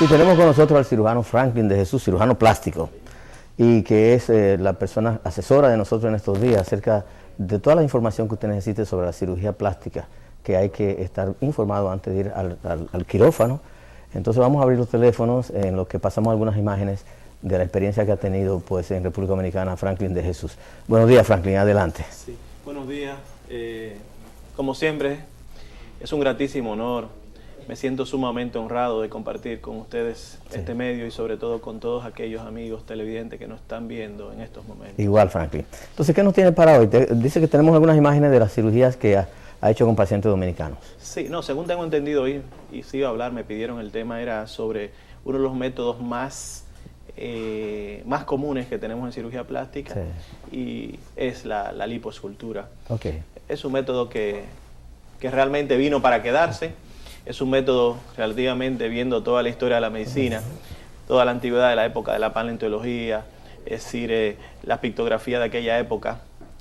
Sí, tenemos con nosotros al cirujano Franklin de Jesús, cirujano plástico, y que es la persona asesora de nosotros en estos días acerca de toda la información que usted necesite sobre la cirugía plástica, que hay que estar informado antes de ir al quirófano. Entonces vamos a abrir los teléfonos en los que pasamos algunas imágenes de la experiencia que ha tenido pues en República Dominicana Franklin de Jesús. Buenos días, Franklin, adelante. Sí, buenos días. Como siempre, es un gratísimo honor. Me siento sumamente honrado de compartir con ustedes este medio y sobre todo con todos aquellos amigos televidentes que nos están viendo en estos momentos. Igual, Franklin. Entonces, ¿qué nos tiene para hoy? Dice que tenemos algunas imágenes de las cirugías que ha hecho con pacientes dominicanos. Sí, no, según tengo entendido y sí iba a hablar, me pidieron el tema, era sobre uno de los métodos más comunes que tenemos en cirugía plástica, y es la lipoescultura. Okay. Es un método que realmente vino para quedarse. Es un método relativamente, viendo toda la historia de la medicina, toda la antigüedad de la época de la paleontología, es decir, la pictografía de aquella época,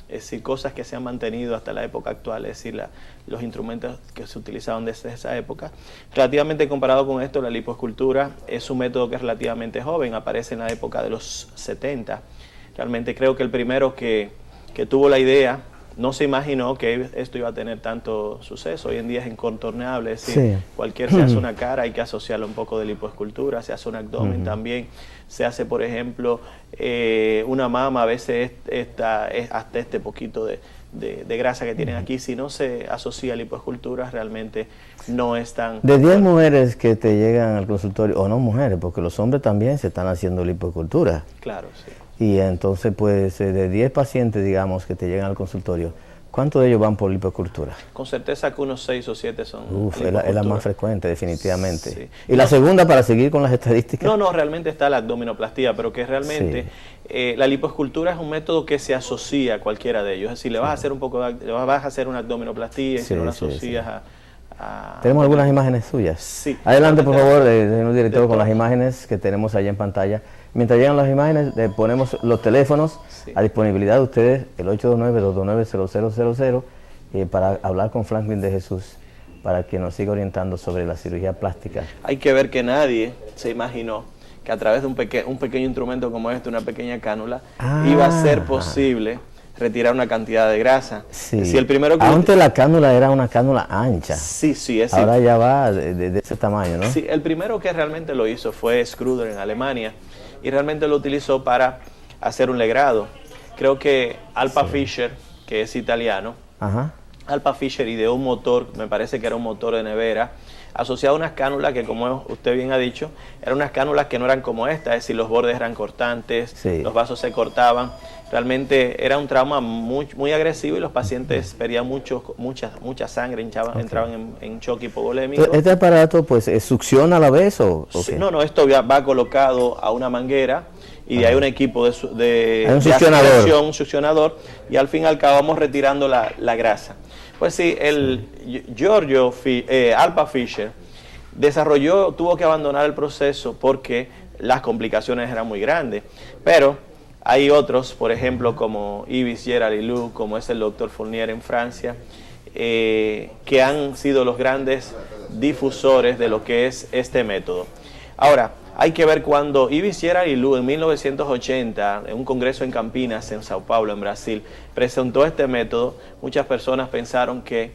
es decir, cosas que se han mantenido hasta la época actual, es decir, los instrumentos que se utilizaban desde esa época. Relativamente comparado con esto, la lipoescultura es un método que es relativamente joven, aparece en la época de los 70. Realmente creo que el primero que tuvo la idea no se imaginó que esto iba a tener tanto suceso. Hoy en día es incontornable, es decir, cualquier se hace una cara, hay que asociarle un poco de lipoescultura, se hace un abdomen también, se hace, por ejemplo, una mama, a veces hasta este poquito de grasa que tienen aquí. Si no se asocia a lipoescultura, realmente no es tan... De 10 mujeres que te llegan al consultorio, o no mujeres, porque los hombres también se están haciendo lipoescultura. Claro, sí. Y entonces, pues, de 10 pacientes, digamos, que te llegan al consultorio, ¿cuántos de ellos van por lipoescultura? Con certeza que unos 6 o 7 son es la más frecuente, definitivamente. Sí. ¿Y la segunda, para seguir con las estadísticas? No, realmente está la abdominoplastía, pero que realmente la lipoescultura es un método que se asocia a cualquiera de ellos. Es decir, le vas a hacer vas a hacer una abdominoplastía y si no la asocias a... Tenemos algunas imágenes suyas. Sí. Adelante, por favor, señor director, con las imágenes que tenemos allá en pantalla. Mientras llegan las imágenes, ponemos los teléfonos a disponibilidad de ustedes, el 829-229-0000, para hablar con Franklin de Jesús, para que nos siga orientando sobre la cirugía plástica. Hay que ver que nadie se imaginó que a través de un pequeño instrumento como este, una pequeña cánula, iba a ser posible retirar una cantidad de grasa. Sí. Si el primero que antes la cánula era una cánula ancha. Sí, es ahora ya va de ese tamaño, ¿no? Sí, el primero que realmente lo hizo fue Schröder en Alemania, y realmente lo utilizó para hacer un legrado. Creo que Alpa Fischer, que es italiano, Alpa Fischer ideó un motor, me parece que era un motor de nevera, asociado a unas cánulas que, como usted bien ha dicho, eran unas cánulas que no eran como esta, es decir, los bordes eran cortantes, los vasos se cortaban. Realmente era un trauma muy agresivo y los pacientes perdían mucha sangre, entraban en shock hipovolémico. ¿Este aparato pues succiona a la vez o sí, no, esto va colocado a una manguera y de ahí un equipo de un succionador, y al fin y al cabo vamos retirando la grasa. Pues sí, Alpa Fischer tuvo que abandonar el proceso porque las complicaciones eran muy grandes, pero hay otros, por ejemplo, como Yves Gerard y Lou, como es el doctor Fournier en Francia, que han sido los grandes difusores de lo que es este método. Ahora, hay que ver cuando Yves Gerard y Lou en 1980, en un congreso en Campinas, en Sao Paulo, en Brasil, presentó este método, muchas personas pensaron que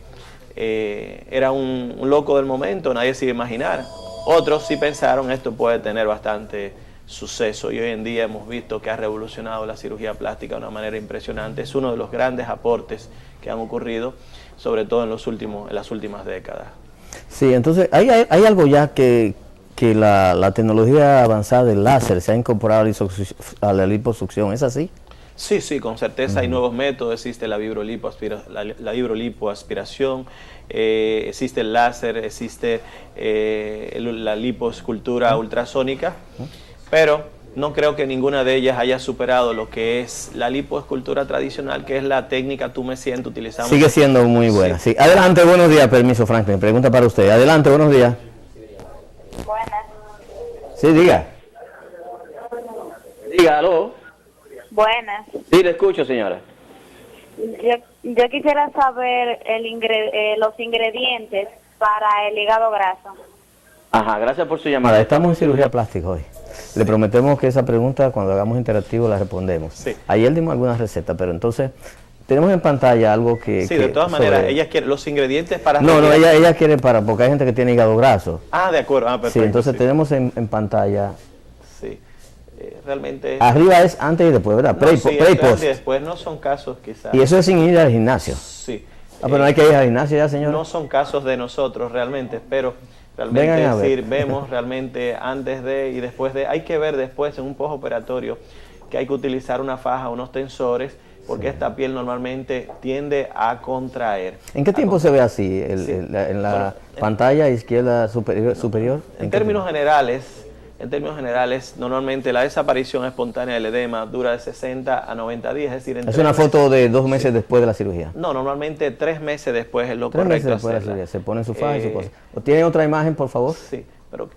era un loco del momento, nadie se iba a imaginar. Otros sí pensaron esto puede tener bastante suceso, y hoy en día hemos visto que ha revolucionado la cirugía plástica de una manera impresionante. Es uno de los grandes aportes que han ocurrido, sobre todo en las últimas décadas. Sí, entonces hay algo ya que la tecnología avanzada del láser se ha incorporado a la liposucción, ¿es así? Sí, con certeza hay nuevos métodos, existe la vibrolipoaspiración, existe el láser, existe la lipoescultura ultrasónica, pero no creo que ninguna de ellas haya superado lo que es la lipoescultura tradicional, que es la técnica tú me sientes utilizando. Sigue siendo muy buena. Sí. Adelante, buenos días, permiso Franklin, pregunta para usted. Adelante, buenos días. Buenas. Sí, diga. Diga, aló. Buenas. Sí, le escucho, señora. Yo quisiera saber los ingredientes para el hígado graso. Ajá, gracias por su llamada. Estamos en cirugía plástica hoy. Le prometemos que esa pregunta, cuando hagamos interactivo, la respondemos. Sí. Ayer dimos algunas recetas, pero entonces tenemos en pantalla algo que... Sí, de todas maneras, ella quiere los ingredientes para... No, ella quiere porque hay gente que tiene hígado graso. Ah, de acuerdo. Perfecto. Sí, entonces tenemos en pantalla... Sí, realmente... Arriba es antes y después, ¿verdad? Pre y post. Y después no son casos quizás... Y eso es sin ir al gimnasio. Sí. Pero no hay que ir al gimnasio ya, señor. No son casos de nosotros realmente, pero realmente es decir, vemos realmente antes de y después de... Hay que ver después en un postoperatorio que hay que utilizar una faja, unos tensores, porque esta piel normalmente tiende a contraer. ¿En qué tiempo se ve así? En la pantalla izquierda superior. En términos generales, normalmente la desaparición espontánea del edema dura de 60 a 90 días, es decir... ¿Es una foto de 2 meses después de la cirugía? No, normalmente 3 meses después es lo 3 correcto. 3 meses después de la cirugía, se pone su faja y su cosa. ¿Tiene otra imagen, por favor? Sí, pero...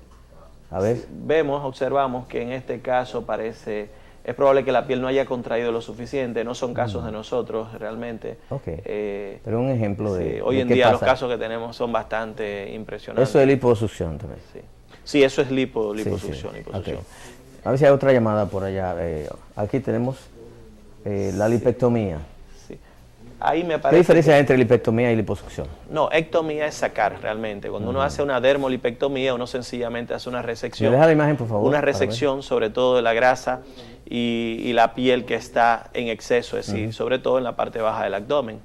A ver. Observamos que en este caso es probable que la piel no haya contraído lo suficiente, no son casos de nosotros realmente. Ok, pero un ejemplo de... Hoy en día los casos que tenemos son bastante impresionantes. Eso es liposucción también. Sí, eso es liposucción. Okay. A ver si hay otra llamada por allá. Aquí tenemos la lipectomía. Sí. Ahí me parece. ¿Qué diferencia hay entre lipectomía y liposucción? No, ectomía es sacar realmente. Cuando uno hace una dermolipectomía, uno sencillamente hace una resección. ¿Me deja la imagen, por favor? Una resección sobre todo de la grasa y la piel que está en exceso, es decir, sobre todo en la parte baja del abdomen.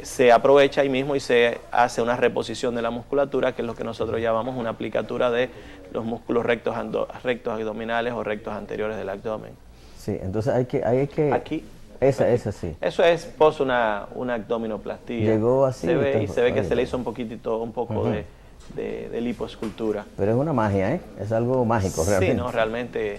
Se aprovecha ahí mismo y se hace una reposición de la musculatura, que es lo que nosotros llamamos una aplicatura de los músculos rectos abdominales o rectos anteriores del abdomen. Sí, entonces hay que aquí, esa sí. Eso es una abdominoplastía. Llegó así. Se ve que se le hizo un poco de lipoescultura. Pero es una magia, es algo mágico realmente. Sí, no, realmente.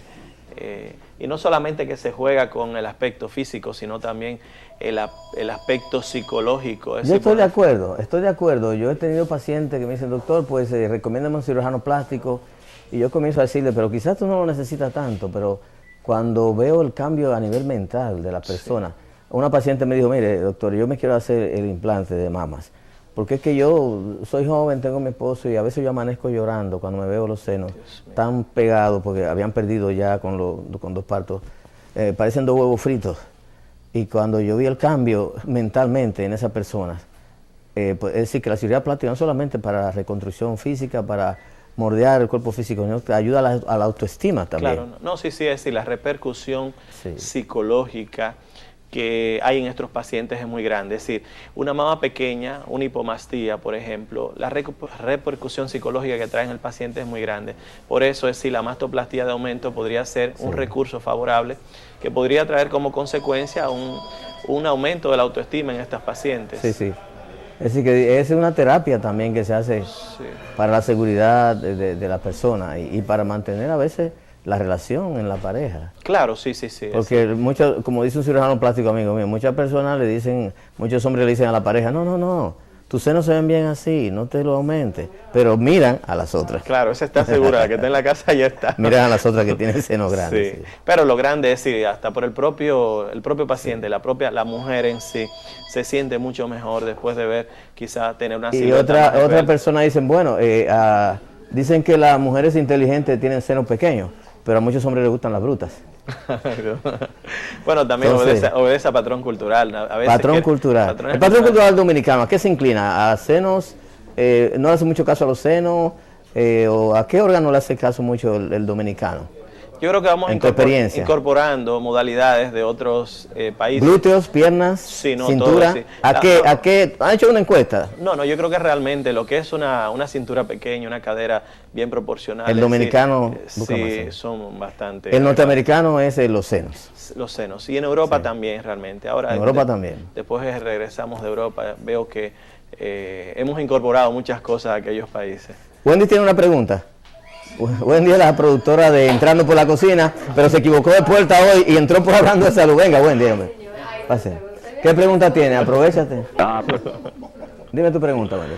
Y no solamente que se juega con el aspecto físico, sino también el aspecto psicológico. Yo estoy de acuerdo. Yo he tenido pacientes que me dicen, doctor, pues recomiéndame un cirujano plástico. Y yo comienzo a decirle, pero quizás tú no lo necesitas tanto, pero cuando veo el cambio a nivel mental de la persona, una paciente me dijo, mire, doctor, yo me quiero hacer el implante de mamas. Porque es que yo soy joven, tengo mi esposo y a veces yo amanezco llorando cuando me veo los senos tan pegados porque habían perdido ya con 2 partos. Parecen 2 huevos fritos. Y cuando yo vi el cambio mentalmente en esas personas, pues es decir, que la cirugía plástica no solamente para la reconstrucción física, para moldear el cuerpo físico, sino que ayuda a la autoestima también. Claro, no, sí, es decir, la repercusión psicológica que hay en estos pacientes es muy grande. Es decir, una mama pequeña, una hipomastía, por ejemplo, la repercusión psicológica que trae en el paciente es muy grande. Por eso, es decir, la mastoplastía de aumento podría ser un recurso favorable que podría traer como consecuencia un aumento de la autoestima en estas pacientes. Sí, sí. Es decir, que es una terapia también que se hace para la seguridad de la persona y para mantener a veces la relación en la pareja. Claro, sí. Porque muchos, como dice un cirujano plástico amigo mío, muchas personas le dicen, muchos hombres le dicen a la pareja, no, tus senos se ven bien así, no te lo aumentes, pero miran a las otras. Claro, esa está segura, la que está en la casa ya está. Miran a las otras que tienen senos grandes. Sí. Pero lo grande es, sí, hasta por el propio paciente, la mujer en sí, se siente mucho mejor después de ver, quizá tener una silueta. Y otra persona dicen, bueno, dicen que las mujeres inteligentes tienen senos pequeños, pero a muchos hombres les gustan las brutas. Bueno, también obedece a patrón cultural. A veces patrón cultural. El patrón cultural dominicano, ¿a qué se inclina? ¿A senos? ¿No le hace mucho caso a los senos? ¿O a qué órgano le hace caso mucho el dominicano? Yo creo que vamos incorporando modalidades de otros países. Glúteos, piernas, cintura. Todo, sí. ¿A qué? ¿Han hecho una encuesta? No, yo creo que realmente lo que es una cintura pequeña, una cadera bien proporcional. El dominicano son bastante. El norteamericano es los senos. Los senos. Y en Europa también realmente. Ahora, en Europa también. Después que regresamos de Europa, veo que hemos incorporado muchas cosas a aquellos países. Wendy tiene una pregunta. Buen día, la productora de Entrando por la Cocina, pero se equivocó de puerta hoy y entró por hablando de salud. Venga, buen día, hombre. Pase. ¿Qué pregunta tiene? Aprovechate. Dime tu pregunta, Wendy.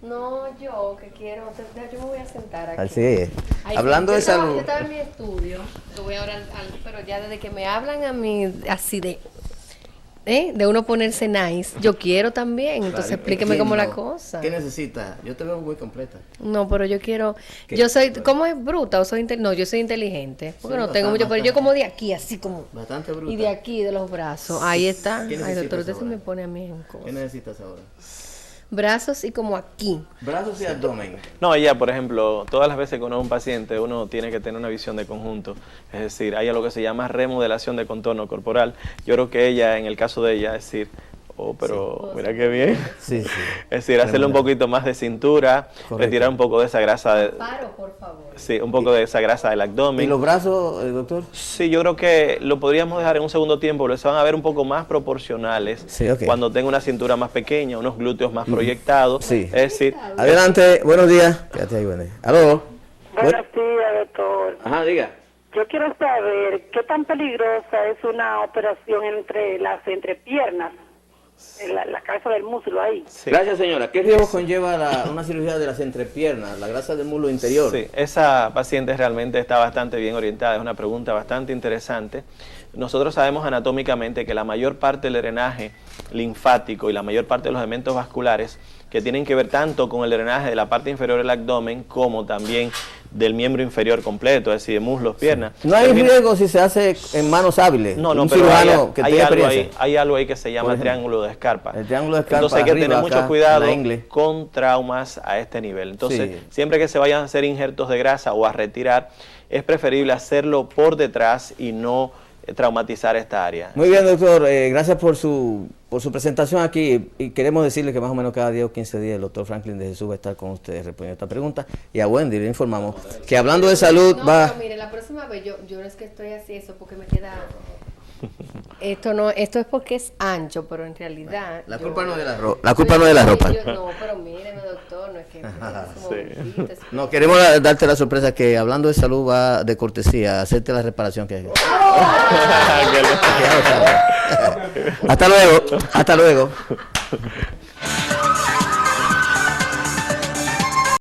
No, yo que quiero, yo me voy a sentar aquí. Así es. Hablando de salud. Yo estaba en mi estudio, yo voy ahora pero ya desde que me hablan a mí así de De uno ponerse nice. Yo quiero también, entonces Claro, explíqueme cómo la no. cosa. ¿Qué necesitas? Yo te veo muy completa. No, pero yo quiero. ¿Qué? Yo soy. ¿Cómo es bruta o soy inteligente? No, yo soy inteligente. Porque Sí, no tengo mucho. Pero bastante. yo como de aquí, así como. Bastante bruta. Y de aquí, de los brazos. Ahí está. ¿Qué Ay, necesitas doctor, usted se ahora? me pone a mí en ¿Qué cosas. necesitas ahora? Brazos y como aquí. Brazos y abdomen. No, ella, por ejemplo, todas las veces que uno es un paciente, uno tiene que tener una visión de conjunto. Es decir, hay algo que se llama remodelación de contorno corporal. Yo creo que ella, en el caso de ella, es decir, pero mira qué bien. Sí, sí. Es decir, hacerle un poquito más de cintura, Correcto. retirar un poco de esa grasa, Paro, por favor. sí, un poco de esa grasa del ¿Y abdomen. los brazos, doctor? Sí, yo creo que lo podríamos dejar en un segundo tiempo, pero se van a ver un poco más proporcionales Sí, ok. cuando tenga una cintura más pequeña, unos glúteos más proyectados. Sí. Es decir, Adelante, buenos días. Quédate ahí, buenos días. ¿Aló? Buenos días, doctor. Ajá, diga. Yo quiero saber qué tan peligrosa es una operación entre las entrepiernas, en la cabeza del muslo ahí. sí. Gracias, señora. ¿Qué riesgo conlleva una cirugía de las entrepiernas, la grasa del muslo interior? Sí, esa paciente realmente está bastante bien orientada, es una pregunta bastante interesante. Nosotros sabemos anatómicamente que la mayor parte del drenaje linfático y la mayor parte de los elementos vasculares que tienen que ver tanto con el drenaje de la parte inferior del abdomen como también del miembro inferior completo, es decir, de muslos, piernas. No hay termina- riesgo si se hace en manos hábiles. No, no, un pero cirujano que tenga experiencia. hay algo ahí que se llama Por ejemplo, triángulo de escarpa. el triángulo de escarpa Entonces hay que arriba, tener mucho acá, cuidado la ingle. con traumas a este nivel. Entonces, Sí. siempre que se vayan a hacer injertos de grasa o a retirar, es preferible hacerlo por detrás y no traumatizar esta área. Muy bien, doctor. Gracias por su presentación aquí. Y queremos decirle que más o menos cada 10 o 15 días el doctor Franklin de Jesús va a estar con ustedes respondiendo esta pregunta. Y a Wendy le informamos que hablando de salud No, va... pero mire, la próxima vez yo no es que estoy así, eso porque me queda. Esto es porque es ancho, pero en realidad. La yo- culpa no es de la ropa. La culpa no es de la ropa. No, pero míreme, doctor, no es que. Sí. No, queremos darte la sorpresa que hablando de salud va de cortesía, hacerte la reparación que hay. Hasta luego, hasta luego.